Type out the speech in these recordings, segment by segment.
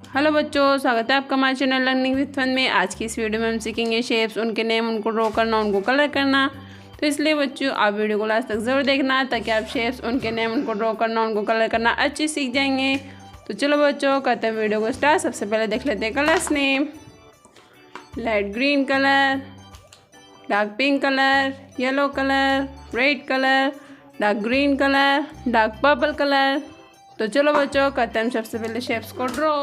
Hello बच्चों, स्वागत है आपका हमारे चैनल लर्निंग विद फन में। आज की इस वीडियो में हम सीखेंगे शेप्स, उनके नेम, उनको ड्रॉ करना, उनको कलर करना। तो इसलिए बच्चों आप वीडियो को लास्ट तक ज़रूर देखना ताकि आप शेप्स, उनके नेम, उनको ड्रॉ करना, उनको कलर करना अच्छे सीख जाएंगे। तो चलो बच्चों करते हैं वीडियो को स्टार्ट। सबसे पहले देख लेते हैं colours name. Light green colour, dark pink colour, yellow colour, red colour, dark green colour, dark purple colour. तो चलो बच्चों करते हैं हम सबसे पहले शेप्स को ड्रॉ।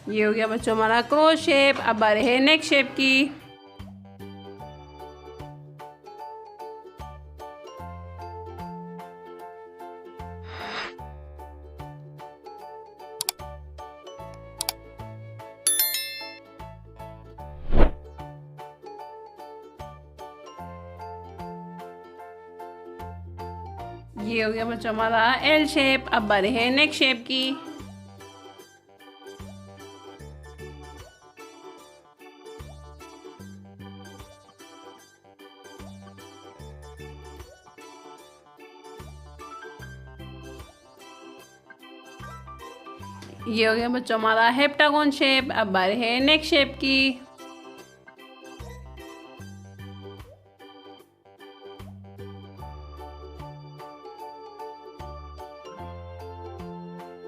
ये हो गया बच्चों हमारा क्रॉस शेप। अब आ रहे हैं नेक शेप की। ये हो गया बच्चों हमारा एल शेप। अब आ रहे हैं नेक शेप की। ये हो गया बच्चों हमारा हेप्टागोन शेप। अब बारी है नेक शेप की।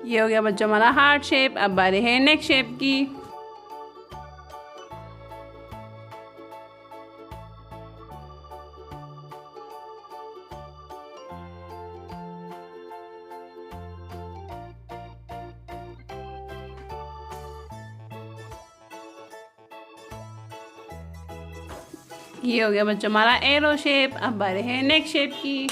ये हो गया बच्चों हमारा हार्ट शेप। अब बारी है नेक शेप की। ये हो गया बच्चों हमारा एरो शेप। अब बारी है नेक शेप की।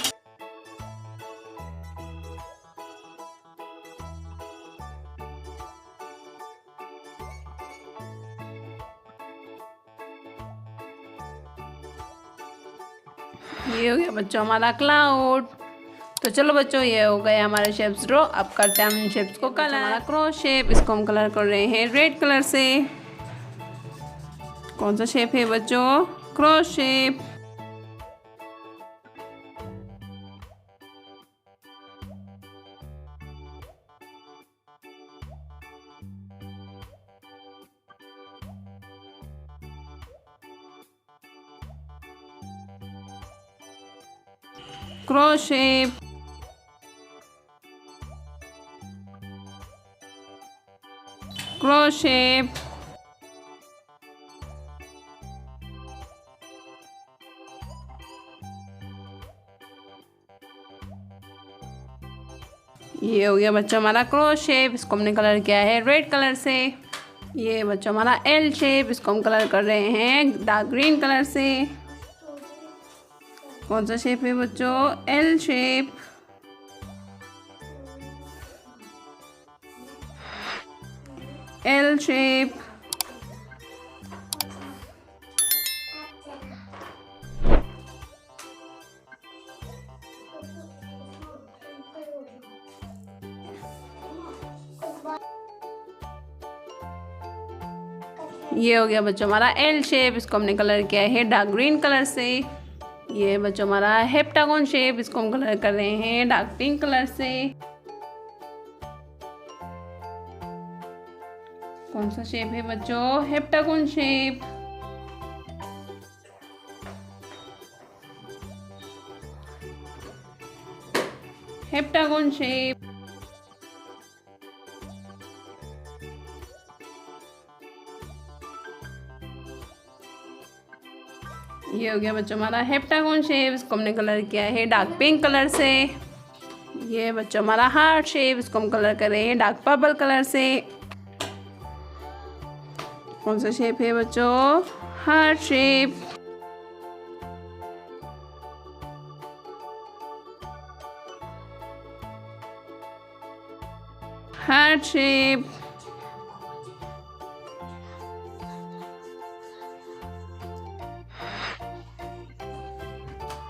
ये हो गया बच्चों हमारा क्लाउड। तो चलो बच्चों ये हो गए हमारे शेप्स ड्रॉ। अब करते हैं हम इन शेप्स को कलर। हमारा क्रॉस शेप, इसको हम कलर कर रहे हैं रेड कलर से। कौन सा शेप है बच्चों? Cross shape. Cross shape. Cross shape. ये हो गया बच्चों हमारा क्रॉस शेप। इसको हमने कलर किया है रेड कलर से। ये बच्चों हमारा एल शेप। इसको हम कलर कर रहे हैं डार्क ग्रीन कलर से। कौन सा शेप है बच्चों? L shape. L shape. ये हो गया बच्चों हमारा एल शेप। इसको हमने कलर किया है डार्क ग्रीन कलर से। ये बच्चों हमारा हेप्टागोन शेप। इसको हम कलर कर रहे हैं डार्क पिंक कलर से। कौन सा शेप है बच्चों? Heptagon shape. Heptagon shape. ये हो गया बच्चों हमारा हेप्टागोन शेप। इसको हमने कलर किया है डार्क पिंक कलर से। ये बच्चों हमारा हार्ट शेप। इसको हम कलर कर रहे हैं डार्क पर्पल कलर से। कौन सा शेप है बच्चों? Heart shape. Heart shape.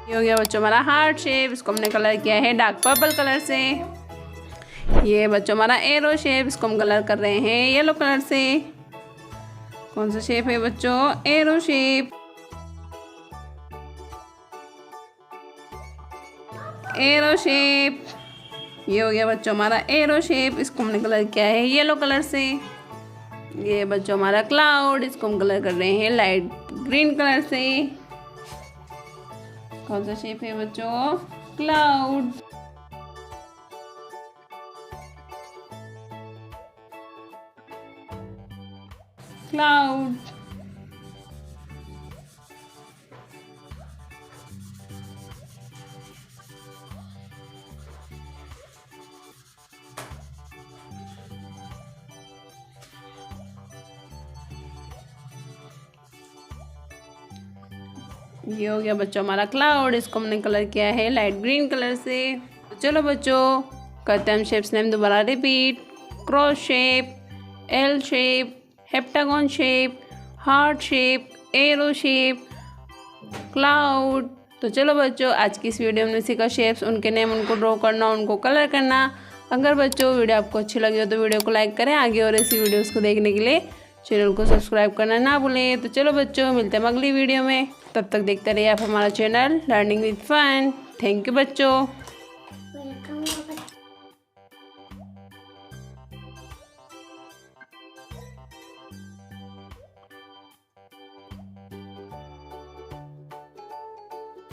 ये हो गया बच्चों हमारा हार्ट शेप, इसको हमने कलर किया है डार्क पर्पल कलर से। ये बच्चों हमारा एरो शेप, इसको हम कलर कर रहे हैं येलो कलर से। कौन सा शेप है बच्चों? Arrow shape. एरो शेप, ये हो गया बच्चों हमारा एरो शेप, इसको हमने कलर किया है येलो कलर से। ये बच्चों हमारा क्लाउड, इसको हम कलर कर रहे हैं लाइट ग्रीन कलर से। कौन सा शेप है बच्चों? क्लाउड। क्लाउड। ये हो गया बच्चों हमारा क्लाउड, इसको हमने कलर किया है लाइट ग्रीन कलर से। तो चलो बच्चों करते हैं हम शेप्स नेम दोबारा repeat. Cross shape, L shape, heptagon shape, heart shape, arrow shape, cloud. तो चलो बच्चों आज की इस वीडियो में सीखा शेप्स, उनके नेम, उनको ड्रॉ करना, उनको कलर करना। अगर बच्चों वीडियो आपको अच्छी लगी हो तो वीडियो को लाइक करें। आगे और ऐसी वीडियोस को देखने के लिए चैनल को सब्सक्राइब करना ना भूलें। तो चलो बच्चों मिलते हैं अगली वीडियो में, तब तक देखते रहिए आप हमारा channel learning with fun. Thank you बच्चों।